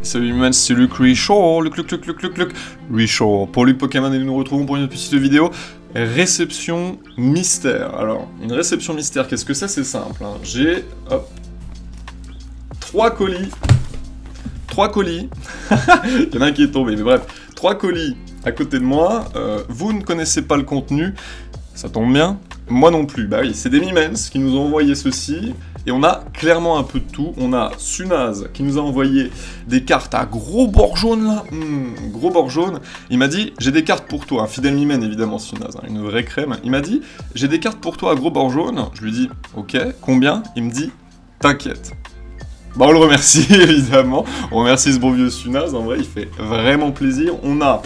Salut Mimens, c'est Luc Richard, Luc. Richard, pour Luc Pokémon et nous retrouvons pour une petite vidéo. Réception mystère. Alors, une réception mystère, qu'est-ce que c'est? C'est simple, hein. J'ai, hop, 3 colis. 3 colis. Il y en a un qui est tombé, mais bref. 3 colis à côté de moi. Vous ne connaissez pas le contenu. Ça tombe bien. Moi non plus. Bah oui, c'est des Mimens qui nous ont envoyé ceci. Et on a clairement un peu de tout. On a Sunaz qui nous a envoyé des cartes à gros bord jaune là. Gros bord jaune. Il m'a dit, j'ai des cartes pour toi. Un fidèle Mimen évidemment Sunaz, hein, une vraie crème. Il m'a dit, j'ai des cartes pour toi à gros bord jaune. Je lui dis, ok, combien? Il me dit, t'inquiète. Bah on le remercie évidemment. On remercie ce bon vieux Sunaz. En vrai, il fait vraiment plaisir. On a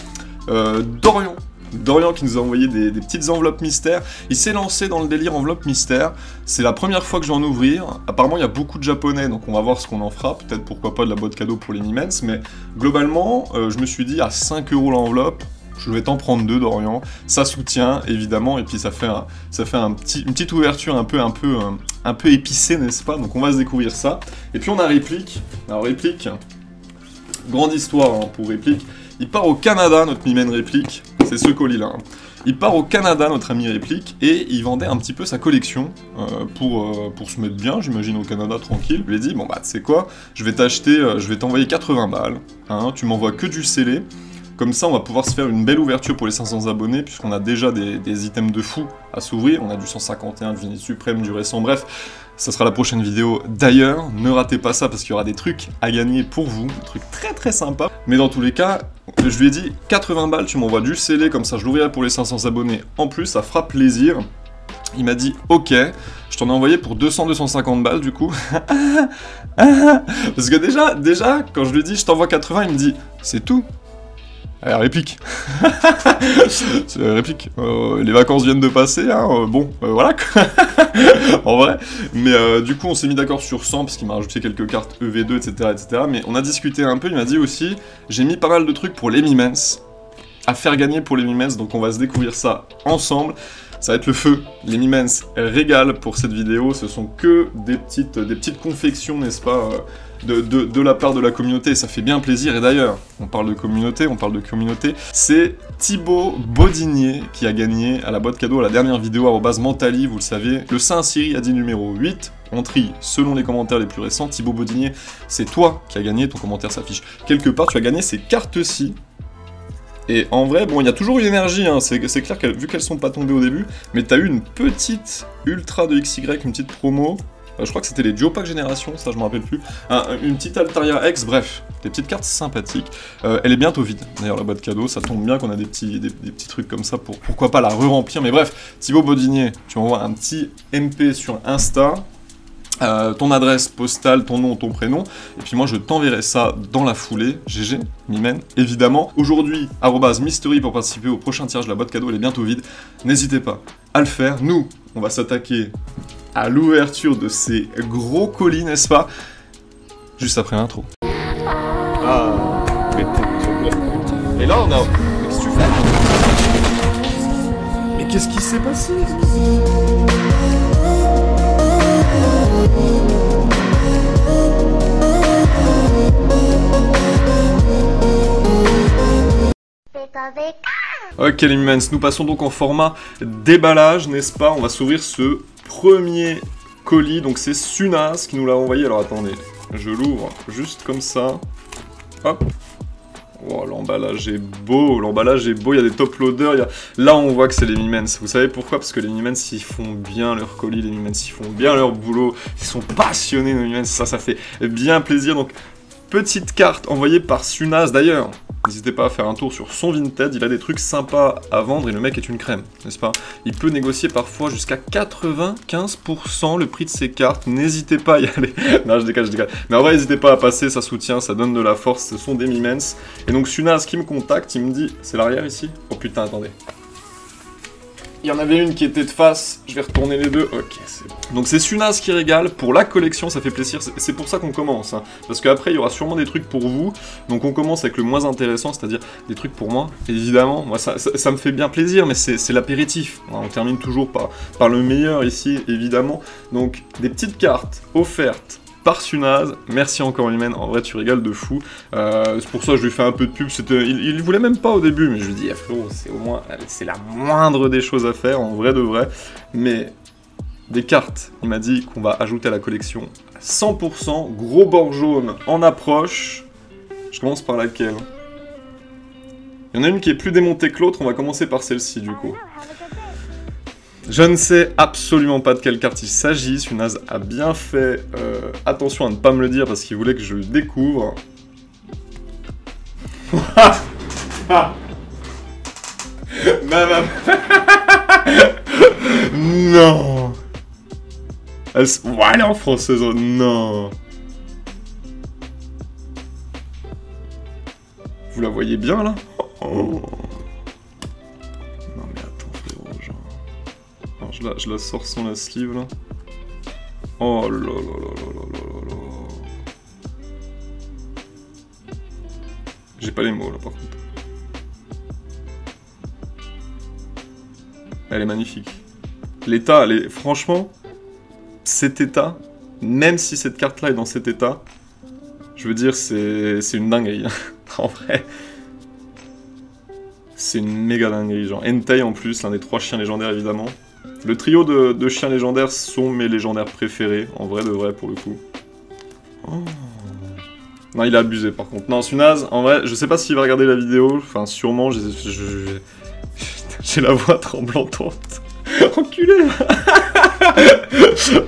Dorian qui nous a envoyé des petites enveloppes mystères. Il s'est lancé dans le délire enveloppe mystère. C'est la première fois que je vais en ouvrir. Apparemment, il y a beaucoup de japonais, donc on va voir ce qu'on en fera. Peut-être, pourquoi pas, de la boîte cadeau pour les Mimens. Mais globalement, je me suis dit, à 5 € l'enveloppe, je vais t'en prendre 2, Dorian. Ça soutient, évidemment. Et puis, ça fait une petite ouverture un peu épicée, n'est-ce pas? Donc, on va se découvrir ça. Et puis, on a Réplique. Alors, Réplique, grande histoire hein, pour Réplique. Il part au Canada, notre Mimen Réplique. C'est ce colis-là. Il part au Canada, notre ami Réplique, et il vendait un petit peu sa collection pour se mettre bien, j'imagine, au Canada, tranquille. Je lui ai dit, bon bah, tu sais quoi, je vais t'envoyer 80 balles, hein, tu m'envoies que du scellé. Comme ça, on va pouvoir se faire une belle ouverture pour les 500 abonnés, puisqu'on a déjà des items de fou à s'ouvrir. On a du 151, du Génie Suprême, du récent, bref. Ça sera la prochaine vidéo. D'ailleurs, ne ratez pas ça, parce qu'il y aura des trucs à gagner pour vous, des trucs très très sympas. Mais dans tous les cas, je lui ai dit, 80 balles, tu m'envoies du scellé, comme ça je l'ouvrirai pour les 500 abonnés. En plus, ça fera plaisir. Il m'a dit, ok, je t'en ai envoyé pour 200-250 balles, du coup. Parce que déjà, quand je lui ai dit, je t'envoie 80, il me dit, c'est tout. Réplique. Réplique. Les vacances viennent de passer, hein, voilà quoi. En vrai. Mais du coup, on s'est mis d'accord sur 100 parce qu'il m'a rajouté quelques cartes EV2, etc. Mais on a discuté un peu, il m'a dit aussi, j'ai mis pas mal de trucs pour les Mimens, à faire gagner pour les Mimens, donc on va se découvrir ça ensemble. Ça va être le feu. Les Mimens régalent pour cette vidéo, ce sont que des petites confections, n'est-ce pas, de la part de la communauté, ça fait bien plaisir. Et d'ailleurs, on parle de communauté, c'est Thibaut Bodinier qui a gagné à la boîte cadeau à la dernière vidéo, @Mentali, vous le savez. Le Saint-Cyri a dit numéro 8, on trie selon les commentaires les plus récents. Thibaut Bodinier, c'est toi qui as gagné, ton commentaire s'affiche quelque part, tu as gagné ces cartes-ci. Et en vrai, bon, il y a toujours une énergie, hein, c'est clair que vu qu'elles sont pas tombées au début, mais t'as eu une petite Ultra de XY, une petite promo, je crois que c'était les Duopack Génération, ça je me rappelle plus, une petite Altaria X, bref, des petites cartes sympathiques. Elle est bientôt vide, d'ailleurs la boîte cadeau, ça tombe bien qu'on a des petits trucs comme ça pour pourquoi pas la re-remplir, mais bref, Thibaut Bodinier, tu m'envoies un petit MP sur Insta, ton adresse postale, ton nom, ton prénom, et puis moi je t'enverrai ça dans la foulée, GG, Mimen, évidemment. Aujourd'hui, @Mystery pour participer au prochain tirage de la boîte cadeau, elle est bientôt vide, n'hésitez pas à le faire. Nous, on va s'attaquer à l'ouverture de ces gros colis, n'est-ce pas? Juste après l'intro. Ah, et là on a... Mais qu'est-ce que tu fais? Mais qu'est-ce qui s'est passé? Ok les Mimens, nous passons donc en format déballage, n'est-ce pas? On va s'ouvrir ce premier colis, donc c'est Sunaz qui nous l'a envoyé. Alors attendez, je l'ouvre juste comme ça. Hop. Oh, l'emballage est beau, il y a des top loaders, là on voit que c'est les Mimens. Vous savez pourquoi? Parce que les Mimens ils font bien leur colis, les Mimens ils font bien leur boulot, ils sont passionnés les Mimens, ça fait bien plaisir. Donc petite carte envoyée par Sunaz d'ailleurs. N'hésitez pas à faire un tour sur son Vinted, il a des trucs sympas à vendre et le mec est une crème, n'est-ce pas? Il peut négocier parfois jusqu'à 95% le prix de ses cartes, n'hésitez pas à y aller. Non, je décale. Mais en vrai, n'hésitez pas à passer, ça soutient, ça donne de la force, ce sont des Mimens. Et donc Sunaz qui me contacte, il me dit, c'est l'arrière ici? Oh putain, attendez. Il y en avait une qui était de face, je vais retourner les deux, ok, c'est bon. Donc c'est Sunaz qui régale, pour la collection ça fait plaisir, c'est pour ça qu'on commence, hein. Parce qu'après il y aura sûrement des trucs pour vous, donc on commence avec le moins intéressant, c'est-à-dire des trucs pour moi, évidemment, moi ça me fait bien plaisir, mais c'est l'apéritif, on termine toujours par le meilleur ici, évidemment. Donc des petites cartes offertes par Sunaz. Merci encore Humaine, en vrai tu régales de fou. C'est pour ça que je lui fais un peu de pub. Il voulait même pas au début, mais je lui dis ah, frérot, c'est au moins c'est la moindre des choses à faire, en vrai de vrai. Mais des cartes, il m'a dit qu'on va ajouter à la collection 100%, gros bord jaune en approche. Je commence par laquelle? Il y en a une qui est plus démontée que l'autre, on va commencer par celle-ci du coup. Je ne sais absolument pas de quelle carte il s'agit, Sunaz a bien fait attention à ne pas me le dire parce qu'il voulait que je le découvre. Non. Elle est en française, non. Vous la voyez bien là? Oh. Non mais attends frérot, genre... Alors, je la sors sans la sleeve là. Oh là là là là là là. J'ai pas les mots là par contre. Elle est magnifique. L'état, elle est... Franchement, cet état, même si cette carte là est dans cet état, je veux dire c'est une dinguerie. En vrai. C'est une méga dinguerie, genre Entei en plus, l'un des 3 chiens légendaires évidemment. Le trio de chiens légendaires sont mes légendaires préférés, en vrai de vrai pour le coup. Oh. Non, il a abusé par contre. Non, Sunaz, en vrai, je sais pas s'il va regarder la vidéo, enfin sûrement, j'ai la voix tremblante. Enculé.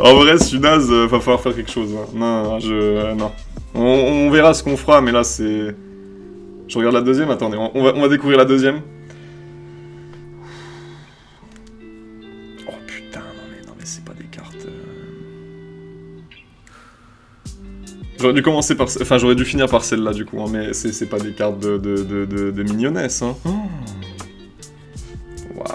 En vrai, Sunaz, va falloir faire quelque chose. Hein. Non, non. On verra ce qu'on fera, mais là c'est... Je regarde la deuxième, attendez, on va découvrir la deuxième. Oh putain, non mais c'est pas des cartes... J'aurais dû commencer par... Enfin, j'aurais dû finir par celle-là, du coup, hein, mais c'est pas des cartes de mignonnesse, hein. Waouh.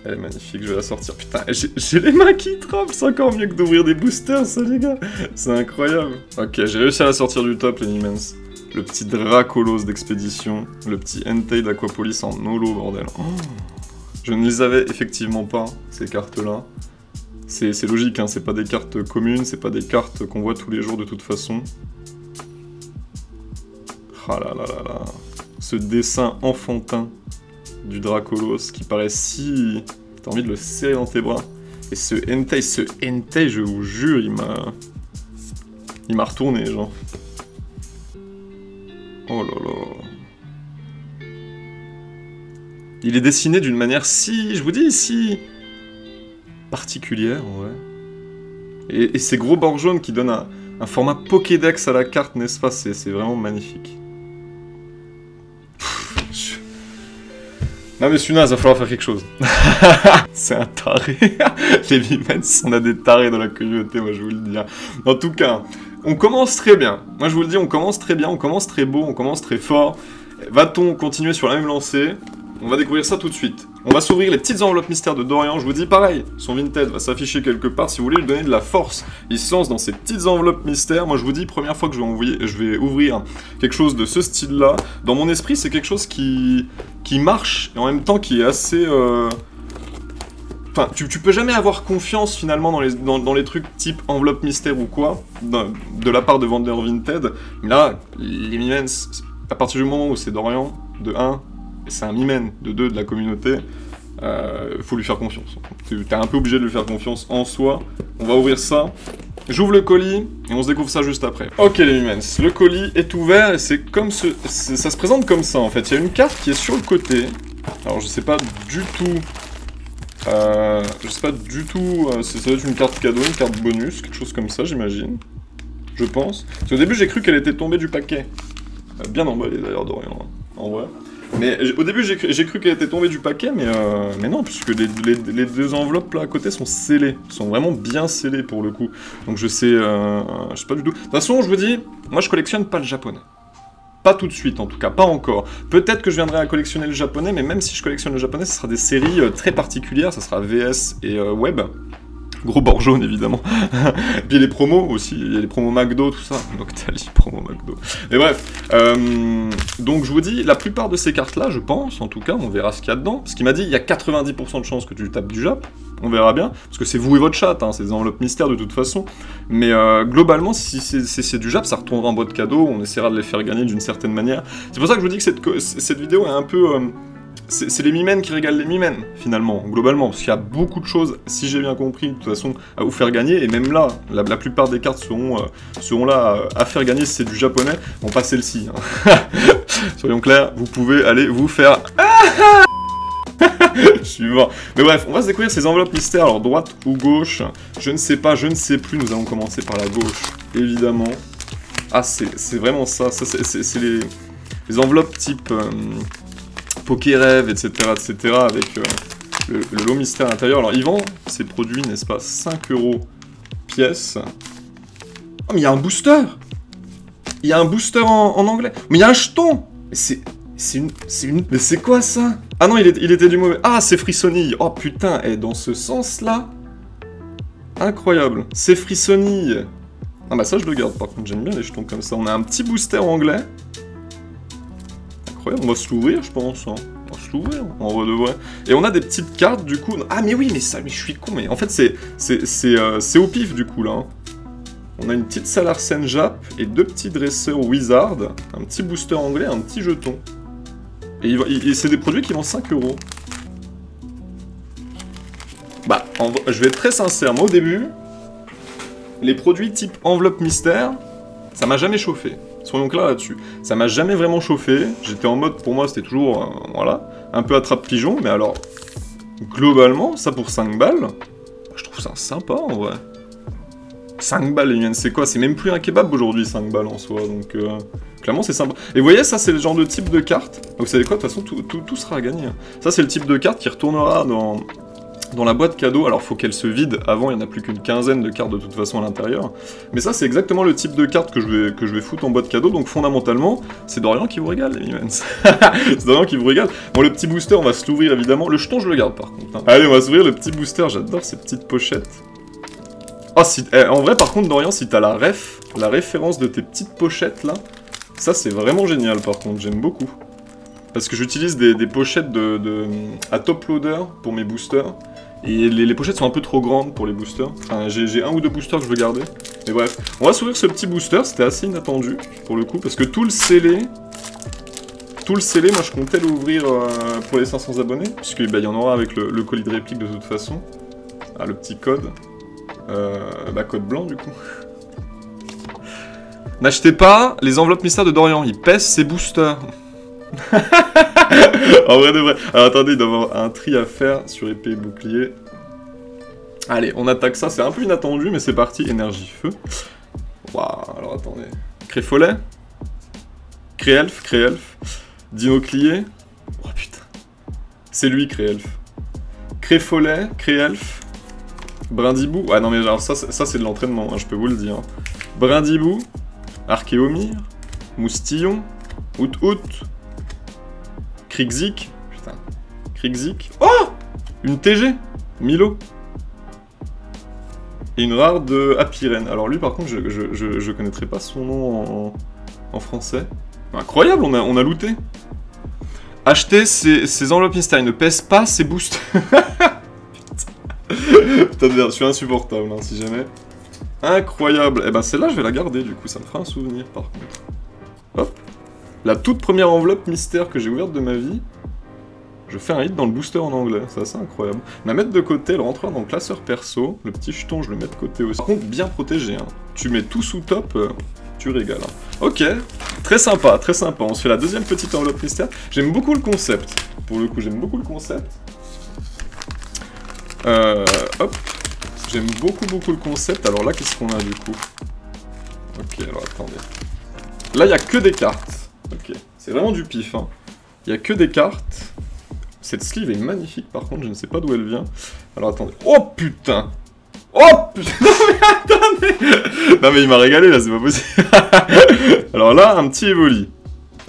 Elle est magnifique, je vais la sortir. Putain, j'ai les mains qui tremblent, c'est encore mieux que d'ouvrir des boosters, ça, les gars. C'est incroyable. Ok, j'ai réussi à la sortir du top, les Immense. Le petit Dracolos d'expédition, le petit Entei d'Aquapolis en holo, bordel. Oh. Je ne les avais effectivement pas, ces cartes-là. C'est logique, hein, c'est pas des cartes communes, c'est pas des cartes qu'on voit tous les jours de toute façon. Ah là là là là. Ce dessin enfantin du Dracolos qui paraît si... T'as envie de le serrer dans tes bras. Et ce Entei, je vous jure, il m'a retourné, genre. Oh là là. Il est dessiné d'une manière si... Je vous dis, si... particulière, ouais. Et ces gros bords jaunes qui donnent un format Pokédex à la carte, n'est-ce pas? C'est vraiment magnifique. Non mais Sunaz, va falloir faire quelque chose. C'est un taré. Les Vimens, on a des tarés dans la communauté, moi je vous le dis. En tout cas, on commence très bien. Moi je vous le dis, on commence très bien, on commence très beau, on commence très fort. Va-t-on continuer sur la même lancée? On va découvrir ça tout de suite. On va s'ouvrir les petites enveloppes mystères de Dorian. Je vous dis pareil, son Vinted va s'afficher quelque part. Si vous voulez lui donner de la force, il se lance dans ces petites enveloppes mystères. Moi je vous dis, première fois que je vais ouvrir quelque chose de ce style-là. Dans mon esprit, c'est quelque chose qui marche et en même temps qui est assez... Enfin, tu peux jamais avoir confiance finalement dans les trucs type enveloppe mystère ou quoi, de la part de vendeurs Vinted. Mais là, les Mimens, à partir du moment où c'est Dorian, de 1, c'est un Mimen, de 2, de la communauté, faut lui faire confiance. T'es un peu obligé de lui faire confiance en soi. On va ouvrir ça. J'ouvre le colis et on se découvre ça juste après. Ok les Mimens, le colis est ouvert et c'est comme ça se présente comme ça en fait. Il y a une carte qui est sur le côté. Alors je sais pas du tout... ça doit être une carte cadeau, une carte bonus, quelque chose comme ça j'imagine. Je pense. Parce qu'au début j'ai cru qu'elle était tombée du paquet. Bien emballée d'ailleurs Dorian, hein, en vrai. Mais au début j'ai cru qu'elle était tombée du paquet, mais non, puisque les deux enveloppes là à côté sont scellées. Sont vraiment bien scellées pour le coup. Donc je sais pas du tout. De toute façon je vous dis, moi je collectionne pas le japonais. Pas tout de suite en tout cas, pas encore. Peut-être que je viendrai à collectionner le japonais, mais même si je collectionne le japonais, ce sera des séries très particulières, ça sera VS et Web. Gros bord jaune, évidemment. Et puis les promos aussi, il y a les promos McDo, tout ça. Noctali, promo McDo. Mais bref, donc je vous dis, la plupart de ces cartes-là, je pense, en tout cas, on verra ce qu'il y a dedans. Parce qu'il m'a dit, il y a 90% de chances que tu tapes du Jap. On verra bien, parce que c'est vous et votre chat, hein, c'est des enveloppes mystères de toute façon. Mais globalement, si c'est du Jap, ça retournera en boîte cadeau, on essaiera de les faire gagner d'une certaine manière. C'est pour ça que je vous dis que cette vidéo est un peu... c'est les mimènes qui régalent les mimènes, finalement, globalement, parce qu'il y a beaucoup de choses, si j'ai bien compris, de toute façon, à vous faire gagner, et même là, la plupart des cartes seront là à faire gagner si c'est du japonais, bon, pas celle-ci, hein. Soyons clairs, vous pouvez aller vous faire... Je suis mort. Mais bref, on va se découvrir ces enveloppes mystères, alors droite ou gauche, je ne sais pas, je ne sais plus, nous allons commencer par la gauche, évidemment. Ah, c'est vraiment ça, c'est les enveloppes type... Pokérêve, etc., avec le lot mystère à l'intérieur. Alors, ils vendent ces produits, n'est-ce pas, 5 € pièce. Oh, mais il y a un booster. Il y a un booster en anglais. Mais il y a un jeton. Mais c'est quoi, ça? Ah non, il était du mauvais. Ah, c'est Frissonille. Oh, putain, et dans ce sens-là... Incroyable. C'est Frissonille. Ah bah ça, je le garde, par contre, j'aime bien les jetons comme ça. On a un petit booster anglais. On va se l'ouvrir, je pense. Hein. On va se l'ouvrir, en vrai de vrai. Et on a des petites cartes, du coup. Ah, mais oui, mais je suis con. Mais en fait, c'est au pif, du coup, là. Hein. On a une petite Salarsen Jap et 2 petits dresseurs Wizard. Un petit booster anglais, un petit jeton. Et c'est des produits qui valent 5 €. Bah, je vais être très sincère. Moi, au début, les produits type enveloppe mystère, ça m'a jamais chauffé. Soyons clairs là-dessus. Ça m'a jamais vraiment chauffé. J'étais en mode, pour moi, c'était toujours, voilà, un peu attrape-pigeon. Mais alors, globalement, ça pour 5 balles, je trouve ça sympa, en vrai. 5 balles, les miennes, c'est quoi? C'est même plus un kebab aujourd'hui, 5 balles en soi. Donc, clairement, c'est sympa. Et vous voyez, ça, c'est le genre de type de carte. Donc, vous savez quoi? De toute façon, tout sera à gagner. Ça, c'est le type de carte qui retournera dans la boîte cadeau. Alors, faut qu'elle se vide avant, il n'y en a plus qu'une quinzaine de cartes de toute façon à l'intérieur. Mais ça, c'est exactement le type de carte que je vais foutre en boîte cadeau. Donc, fondamentalement, c'est Dorian qui vous régale, les mimens. C'est Dorian qui vous régale. Bon, le petit booster, on va se l'ouvrir évidemment. Le jeton, je le garde par contre. Hein. Allez, on va s'ouvrir le petit booster. J'adore ces petites pochettes. Oh, en vrai, par contre, Dorian, si t'as la référence de tes petites pochettes là, ça, c'est vraiment génial par contre. J'aime beaucoup. Parce que j'utilise des pochettes à top loader pour mes boosters. Et les pochettes sont un peu trop grandes pour les boosters. Enfin, j'ai 1 ou 2 boosters que je veux garder. Mais bref, on va s'ouvrir ce petit booster. C'était assez inattendu, pour le coup. Parce que tout le scellé, moi je comptais l'ouvrir pour les 500 abonnés. Puisqu'il y en aura avec le colis de réplique de toute façon. Ah, le petit code. Code blanc du coup. N'achetez pas les enveloppes mystères de Dorian. Il pèse ses boosters. En vrai de vrai. Alors attendez, il doit y avoir un tri à faire sur épée et bouclier. Allez, on attaque ça. C'est un peu inattendu, mais c'est parti. Énergie feu. Waouh, alors attendez. Créfollet. Créelf. Dinoclier. Oh putain. C'est lui, Créelf. Créfollet, Créelf. Brindibou. Ah non, mais alors ça c'est de l'entraînement, hein, je peux vous le dire. Brindibou. Archéomir. Moustillon. Out. Krixik. Putain. Krixik. Oh! Une TG. Milo. Et une rare de Apirène. Alors lui, par contre, je connaîtrais pas son nom en français. Incroyable, on a looté. Acheter ces enveloppes mystères. Ils ne pèsent pas ces boosts. Putain de merde, je suis insupportable, hein, si jamais. Incroyable. Eh ben celle-là, je vais la garder, du coup. Ça me fera un souvenir, par contre. Hop. La toute première enveloppe mystère que j'ai ouverte de ma vie, je fais un hit dans le booster en anglais, c'est assez incroyable. La mettre de côté, elle rentrera dans le classeur perso, le petit jeton je le mets de côté aussi. Par contre, bien protégé, hein. Tu mets tout sous top, tu régales. Hein. Ok, très sympa, on se fait la deuxième petite enveloppe mystère. J'aime beaucoup le concept, pour le coup, j'aime beaucoup le concept. Hop, j'aime beaucoup le concept, alors là, qu'est-ce qu'on a du coup? Ok, alors attendez. Là, il n'y a que des cartes. Ok, c'est vraiment du pif, hein. Il n'y a que des cartes. Cette sleeve est magnifique, par contre, je ne sais pas d'où elle vient. Alors, attendez. Oh, putain! Oh, putain! Non, mais attendez! Non, mais il m'a régalé, là, c'est pas possible. Alors là, un petit Evoli.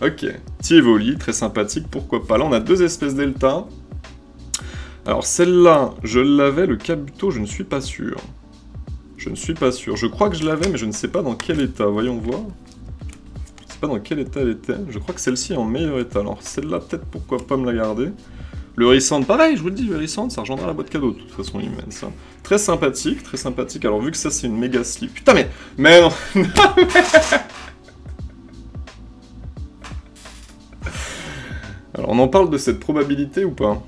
Ok, petit Evoli, très sympathique, pourquoi pas. Là, on a 2 espèces delta. Alors celle-là, je l'avais, le Kabuto, je ne suis pas sûr. Je ne suis pas sûr. Je crois que je l'avais, mais je ne sais pas dans quel état. Voyons voir. Je ne sais pas dans quel état elle était. Je crois que celle-ci est en meilleur état. Alors celle-là, peut-être pourquoi pas me la garder. Le Rissand, pareil, je vous le dis, le Rissand, ça rejoindra la boîte cadeau, de toute façon, immense. Hein. Très sympathique, très sympathique. Alors vu que ça, c'est une méga sleeve... Putain, mais non. Alors on en parle de cette probabilité ou pas?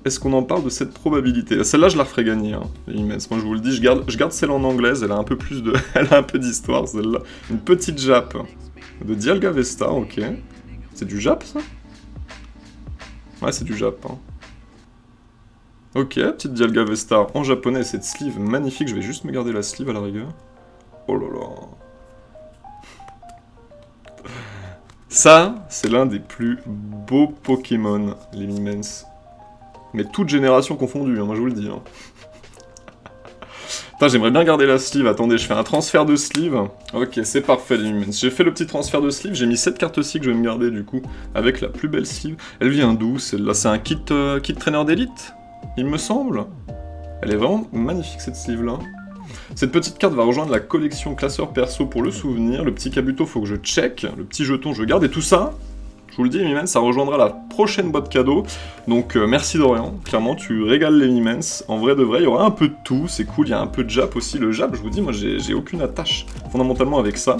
Est-ce qu'on en parle de cette probabilité? Celle-là, je la referai gagner, hein, immense. Moi, je vous le dis, je garde celle en anglaise, elle a un peu plus de... elle a un peu d'histoire, celle-là. Une petite Jap de Dialga Vesta, ok. C'est du Jap, ça? Ouais, c'est du Jap, hein. Ok, petite Dialga Vesta en japonais, cette sleeve magnifique. Je vais juste me garder la sleeve à la rigueur. Oh là là. Ça, c'est l'un des plus beaux Pokémon, les Mimens. Mais toute génération confondue, hein, moi je vous le dis. Hein. Putain, j'aimerais bien garder la sleeve. Attendez, je fais un transfert de sleeve. Ok, c'est parfait les Mimens. J'ai fait le petit transfert de sleeve, j'ai mis cette carte-ci que je vais me garder du coup, avec la plus belle sleeve. Elle vient d'où celle-là? C'est un kit traîneur d'élite, il me semble. Elle est vraiment magnifique cette sleeve-là. Cette petite carte va rejoindre la collection classeur perso pour le souvenir. Le petit Kabuto, faut que je check. Le petit jeton, je garde. Et tout ça, je vous le dis, Mimens, ça rejoindra la prochaine boîte cadeau. Donc merci Dorian, clairement tu régales les Mimens. En vrai de vrai, il y aura un peu de tout, c'est cool, il y a un peu de Jap aussi. Le Jap, je vous dis, moi j'ai aucune attache fondamentalement avec ça.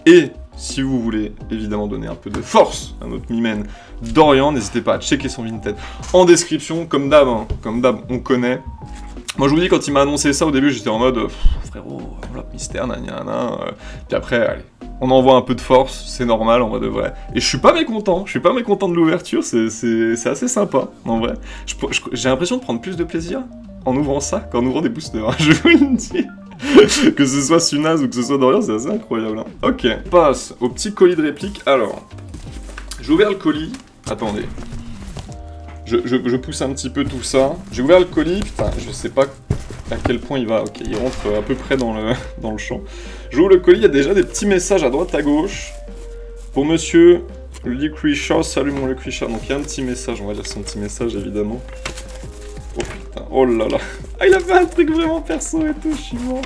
Et si vous voulez évidemment donner un peu de force à notre Mimen Dorian, n'hésitez pas à checker son Vinted en description, comme d'hab, hein, on connaît. Moi je vous dis, quand il m'a annoncé ça au début, j'étais en mode frérot, enveloppe mystère, nanana. Puis après, allez, on envoie un peu de force, c'est normal en vrai de vrai. Et je suis pas mécontent de l'ouverture, c'est assez sympa en vrai. J'ai l'impression de prendre plus de plaisir en ouvrant ça qu'en ouvrant des boosters, hein, je vous le dis. Que ce soit Sunaz ou que ce soit Dorian, c'est assez incroyable. Hein. Ok, passe au petit colis de réplique. Alors, j'ai ouvert le colis. Attendez. Je pousse un petit peu tout ça. J'ai ouvert le colis, putain, je sais pas à quel point il va. Ok, il rentre à peu près dans le champ. J'ouvre le colis, il y a déjà des petits messages à droite à gauche. Pour monsieur Lucretia, salut mon Lucretia. Donc il y a un petit message, on va lire son petit message évidemment. Oh putain, oh là là. Ah, il a fait un truc vraiment perso et tout, je suis mort.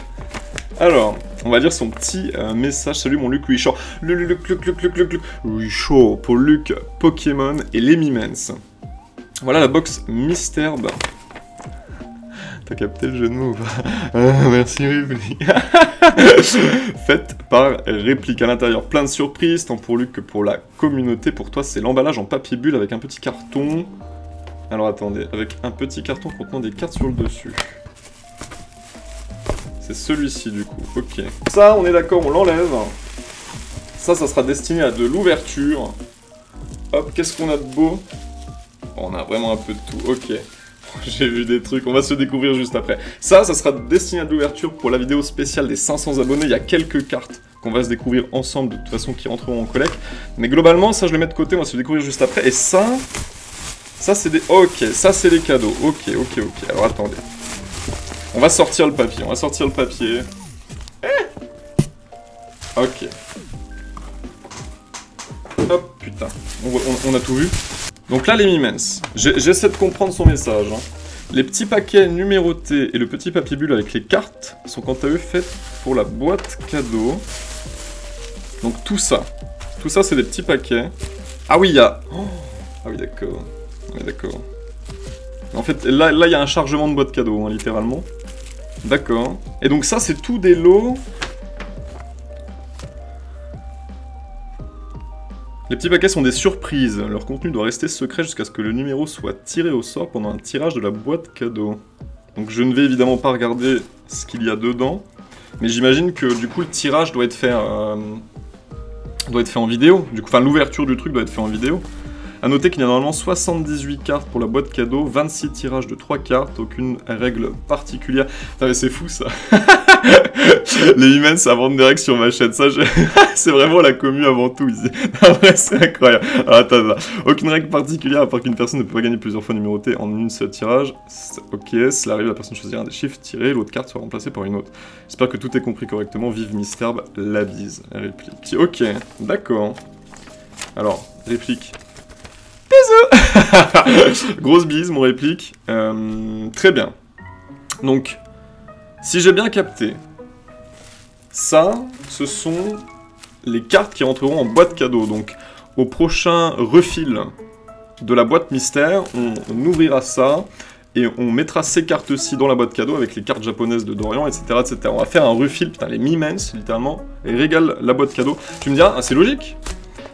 Alors, on va lire son petit message. Salut mon Luc Richard. Luc Richard pour Luc, Pokémon et les Mimens. Voilà la box Misterbe. T'as capté le jeu de mots ou pas? Merci Réplique. Faite par Réplique. À l'intérieur, plein de surprises, tant pour Luc que pour la communauté. Pour toi, c'est l'emballage en papier bulle avec un petit carton. Alors attendez, avec un petit carton contenant des cartes sur le dessus. C'est celui-ci du coup, ok. Ça, on est d'accord, on l'enlève. Ça sera destiné à de l'ouverture. Hop, qu'est-ce qu'on a de beau? On a vraiment un peu de tout, ok. J'ai vu des trucs, on va se découvrir juste après. Ça sera destiné à de l'ouverture pour la vidéo spéciale des 500 abonnés. Il y a quelques cartes qu'on va se découvrir ensemble, de toute façon, qui rentreront en collecte. Mais globalement, ça, je le mets de côté, on va se découvrir juste après. Et ça c'est des... Ok, ça, c'est des cadeaux. Ok. Alors, attendez. On va sortir le papier, Ok. Hop, putain. On a tout vu. Donc là, les Mimens. J'essaie de comprendre son message. Hein. Les petits paquets numérotés et le petit papier bulle avec les cartes sont quant à eux faits pour la boîte cadeau. Donc tout ça, c'est des petits paquets. Ah oui, il y a... Oh, ah oui, d'accord. Ouais, d'accord. En fait, là, il y a un chargement de boîte cadeau, hein, littéralement. D'accord. Et donc ça, c'est tout des lots... Les petits paquets sont des surprises. Leur contenu doit rester secret jusqu'à ce que le numéro soit tiré au sort pendant un tirage de la boîte cadeau. Donc je ne vais évidemment pas regarder ce qu'il y a dedans. Mais j'imagine que du coup le tirage doit être fait en vidéo. Du coup, enfin l'ouverture du truc doit être fait en vidéo. A noter qu'il y a normalement 78 cartes pour la boîte cadeau, 26 tirages de 3 cartes, aucune règle particulière. Putain mais c'est fou ça. Les Mimens avant de direct sur ma chaîne, ça c'est vraiment la commu avant tout ici. En vrai c'est incroyable. Alors, attends. Aucune règle particulière à part qu'une personne ne peut pas gagner plusieurs fois numérotées en une seule tirage. Ok, s'il arrive la personne choisira un des chiffres tirés, l'autre carte sera remplacée par une autre. J'espère que tout est compris correctement, vive Misterbe, la bise. Réplique. Ok, d'accord. Alors, réplique. bisous. Grosse bise, mon réplique. Très bien. Donc, si j'ai bien capté, ça, ce sont les cartes qui rentreront en boîte cadeau. Donc, au prochain refil de la boîte mystère, on ouvrira ça et on mettra ces cartes-ci dans la boîte cadeau avec les cartes japonaises de Dorian, etc., etc. On va faire un refil, putain, les Mimens, littéralement, et régale la boîte cadeau. Tu me diras, ah, c'est logique.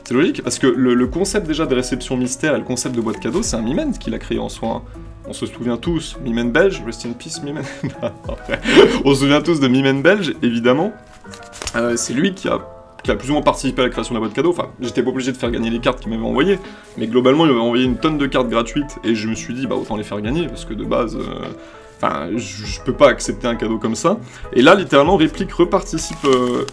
C'est logique, parce que le concept déjà de réception mystère et le concept de boîte cadeau, c'est un Mimen qui l'a créé en soi. Hein. On se souvient tous, Mimen belge, rest in peace Mimen. On se souvient tous de Mimen belge, évidemment. C'est lui qui a plus ou moins participé à la création de la boîte cadeau. Enfin, j'étais pas obligé de faire gagner les cartes qu'il m'avait envoyées, mais globalement, il m'avait envoyé une tonne de cartes gratuites, et je me suis dit, bah autant les faire gagner, parce que de base... Enfin, je peux pas accepter un cadeau comme ça. Et là, littéralement, Réplique reparticipe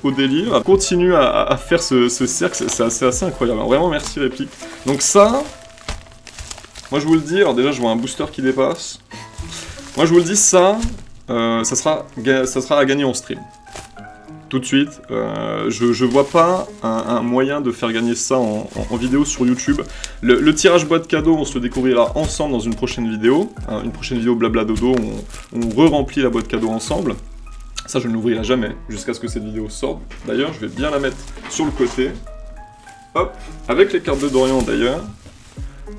au délire, continue à faire ce cercle, c'est assez incroyable. Alors, vraiment, merci Réplique. Donc ça, moi je vous le dis, alors déjà je vois un booster qui dépasse. Moi je vous le dis, ça sera à gagner en stream. Tout de suite, je vois pas un moyen de faire gagner ça en vidéo sur YouTube. Le tirage boîte cadeau, on se le découvrira ensemble dans une prochaine vidéo. Hein, une prochaine vidéo blabla dodo, on re-remplit la boîte cadeau ensemble. Ça, je ne l'ouvrirai jamais, jusqu'à ce que cette vidéo sorte. D'ailleurs, je vais bien la mettre sur le côté. Hop, avec les cartes de Dorian d'ailleurs.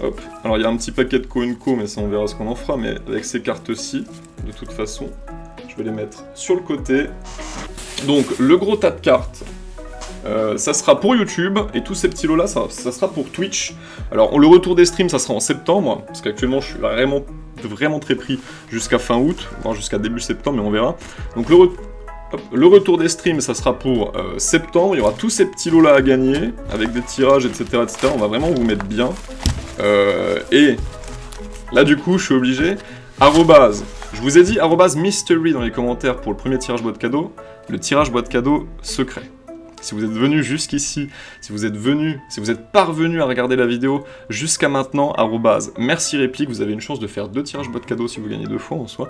Hop, alors il y a un petit paquet de Koenko, mais ça on verra ce qu'on en fera. Mais avec ces cartes-ci, de toute façon, je vais les mettre sur le côté. Donc, le gros tas de cartes, ça sera pour YouTube, et tous ces petits lots-là, ça sera pour Twitch. Alors, le retour des streams, ça sera en septembre, parce qu'actuellement, je suis vraiment très pris jusqu'à fin août, voire jusqu'à début septembre, mais on verra. Donc, le retour des streams, ça sera pour septembre. Il y aura tous ces petits lots-là à gagner, avec des tirages, etc., etc. On va vraiment vous mettre bien. Et là, du coup, je suis obligé... Je vous ai dit @mystery dans les commentaires pour le premier tirage boîte cadeau, le tirage boîte cadeau secret. Si vous êtes venu jusqu'ici, si vous êtes parvenu à regarder la vidéo jusqu'à maintenant, merci réplique, vous avez une chance de faire 2 tirages boîte cadeau si vous gagnez 2 fois en soi.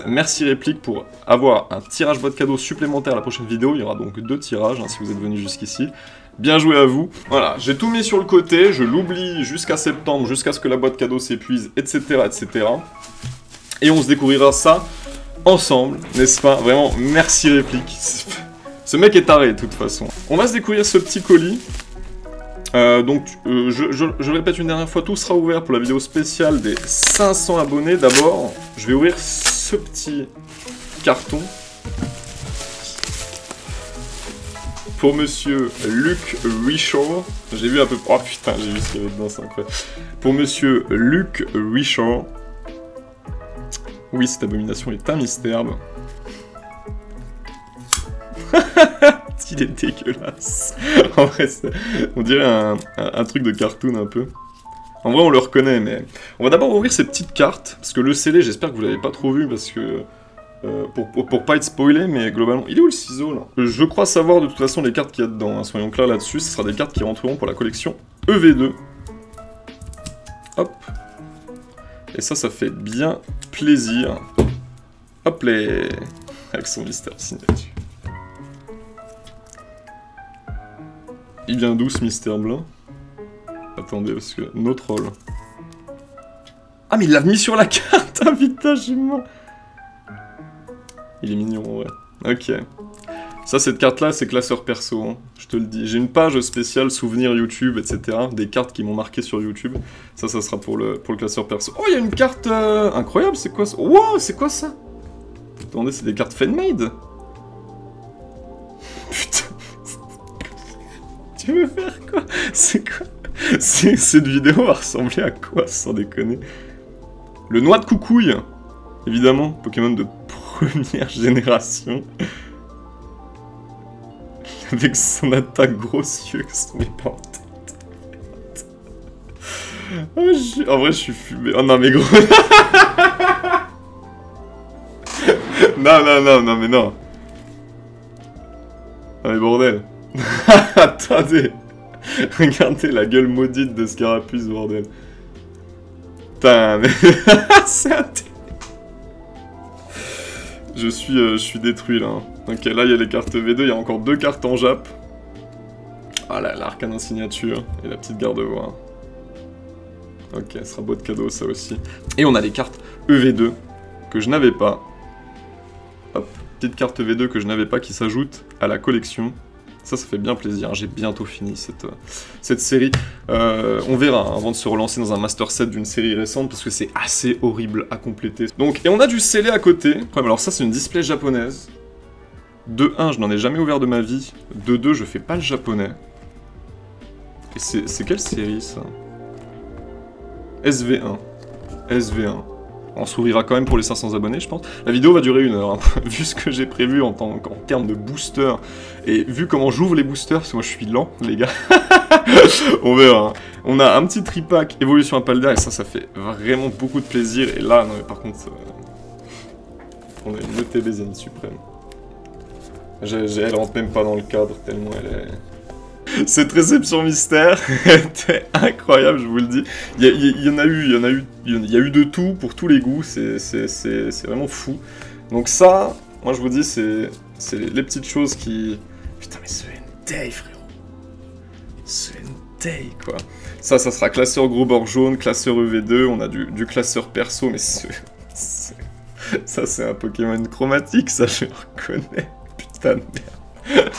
Merci réplique pour avoir un tirage boîte cadeau supplémentaire à la prochaine vidéo, il y aura donc 2 tirages hein, si vous êtes venu jusqu'ici. Bien joué à vous. Voilà, j'ai tout mis sur le côté, je l'oublie jusqu'à septembre, jusqu'à ce que la boîte cadeau s'épuise, etc., etc. Et on se découvrira ça ensemble, n'est-ce pas? Vraiment, merci réplique. Ce mec est taré, de toute façon. On va se découvrir ce petit colis. Je répète une dernière fois, tout sera ouvert pour la vidéo spéciale des 500 abonnés. D'abord, je vais ouvrir ce petit carton. Pour monsieur Luc Richard. J'ai vu un peu... Oh putain, j'ai vu ce qu'il y avait dedans, c'est incroyable. Pour monsieur Luc Richard. Oui, cette abomination est un mystère. Il est dégueulasse. En vrai, on dirait un truc de cartoon un peu. En vrai, on le reconnaît, mais... On va d'abord ouvrir ces petites cartes, parce que le scellé, j'espère que vous l'avez pas trop vu, parce que... Pour pas être spoilé, mais globalement... Il est où le ciseau, là? Je crois savoir de toute façon les cartes qu'il y a dedans, hein, soyons clairs là-dessus. Ce sera des cartes qui rentreront pour la collection EV2. Hop. Et ça fait bien plaisir. Hop les... Avec son mystère signature. Il vient d'où ce mystère blanc? Attendez, parce que... No troll. Ah, mais il l'a mis sur la carte. Ah putain, j'ai mort. Il est mignon, ouais. Ok. Ça, cette carte-là, c'est classeur perso, hein. Je te le dis. J'ai une page spéciale souvenirs YouTube, etc. Des cartes qui m'ont marqué sur YouTube. Ça sera pour le classeur perso. Oh, il y a une carte incroyable, c'est quoi ça? Wow, c'est quoi ça? Attendez, c'est des cartes fan-made. Putain. Tu veux faire quoi? C'est quoi? Cette vidéo va ressembler à quoi, sans déconner? Le noix de coucouille. Évidemment, Pokémon de première génération. Avec son attaque grosse yeux qui sont mis pas en tête. Oh, en vrai, je suis fumé. Oh non, mais gros. Non, mais non. Non, mais bordel. Attendez. Regardez la gueule maudite de Scarapuce, bordel. Putain, mais... C'est un... Je suis détruit là. Ok, là il y a les cartes V2, il y a encore 2 cartes en Jap. Ah là, l'arcane en signature et la petite garde-voix. Ok, ça sera beau de cadeau ça aussi. Et on a les cartes EV2 que je n'avais pas. Hop, petite carte EV2 que je n'avais pas qui s'ajoute à la collection. Ça fait bien plaisir, j'ai bientôt fini cette série. On verra hein, avant de se relancer dans un Master Set d'une série récente, parce que c'est assez horrible à compléter. Donc, et on a du scellé à côté. Alors ça, c'est une display japonaise. De 1, je n'en ai jamais ouvert de ma vie. De 2, je fais pas le japonais. Et c'est quelle série, ça? SV1. SV1. On sourira quand même pour les 500 abonnés, je pense. La vidéo va durer 1 heure, hein, vu ce que j'ai prévu en termes de booster. Et vu comment j'ouvre les boosters, parce que moi je suis lent, les gars. On verra. Hein. On a un petit tripack évolution Apalder, et ça fait vraiment beaucoup de plaisir. Et là, non mais par contre, on a une ETB Zénith Suprême. Elle rentre même pas dans le cadre, tellement elle est... Cette réception mystère était incroyable, je vous le dis. Il y a eu de tout pour tous les goûts, c'est vraiment fou. Donc ça, moi je vous dis, c'est les petites choses qui... Putain mais ce Entei, frérot. Ce Entei, quoi. Ça sera classeur gros bord jaune, classeur EV2, on a du classeur perso, mais ça c'est un Pokémon chromatique, ça je le reconnais. Putain de merde.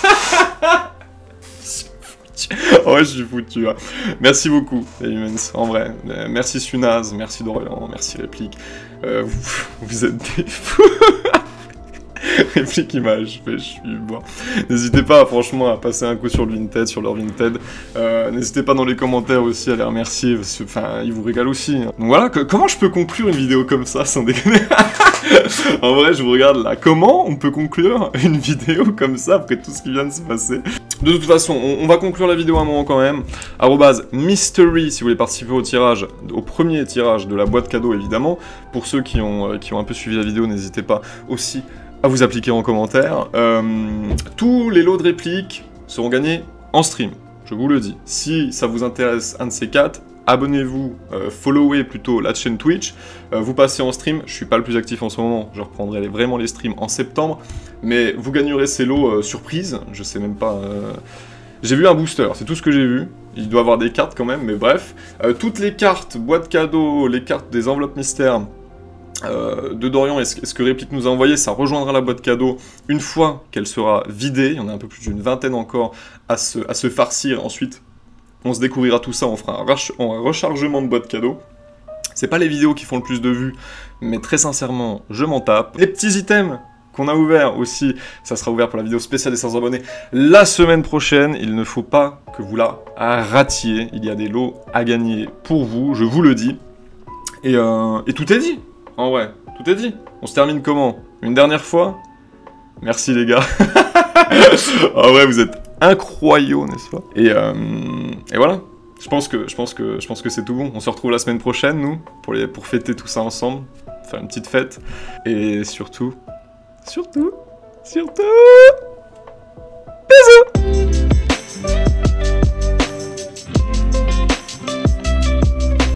Oh ouais, je suis foutu. Hein. Merci beaucoup, les humans, en vrai. Merci Sunaz, merci Dorian, merci Réplique. Vous êtes des fous. Réplique image, je suis bon. N'hésitez pas, franchement, à passer un coup sur le Vinted, sur leur Vinted. N'hésitez pas dans les commentaires aussi à les remercier, parce que, enfin, ils vous régalent aussi. Hein. Donc voilà, comment je peux conclure une vidéo comme ça, sans déconner? En vrai, je vous regarde là. Comment on peut conclure une vidéo comme ça après tout ce qui vient de se passer? De toute façon, on va conclure la vidéo à un moment quand même. @mystery si vous voulez participer au tirage, au premier tirage de la boîte cadeau évidemment. Pour ceux qui ont un peu suivi la vidéo, n'hésitez pas aussi à vous appliquer en commentaire. Tous les lots de répliques seront gagnés en stream, je vous le dis. Si ça vous intéresse un de ces 4, abonnez-vous, followez plutôt la chaîne Twitch, vous passez en stream, je suis pas le plus actif en ce moment, je reprendrai vraiment les streams en septembre, mais vous gagnerez ces lots surprise, je sais même pas... J'ai vu un booster, c'est tout ce que j'ai vu, il doit avoir des cartes quand même, mais bref. Toutes les cartes, boîte cadeau, les cartes des enveloppes mystères de Dorian et ce que Réplique nous a envoyé, ça rejoindra la boîte cadeau une fois qu'elle sera vidée, il y en a un peu plus d'une vingtaine encore à se farcir, ensuite... On se découvrira tout ça, on fera un rechargement de boîte cadeau. C'est pas les vidéos qui font le plus de vues, mais très sincèrement, je m'en tape. Les petits items qu'on a ouverts aussi, ça sera ouvert pour la vidéo spéciale des 500 abonnés la semaine prochaine. Il ne faut pas que vous la ratiez. Il y a des lots à gagner pour vous, je vous le dis. Et tout est dit, en vrai, tout est dit. On se termine comment? Une dernière fois? Merci les gars. En vrai, vous êtes incroyaux, n'est-ce pas? Et voilà. Je pense que c'est tout bon. On se retrouve la semaine prochaine, nous, pour fêter tout ça ensemble, faire une petite fête. Et surtout, bisous!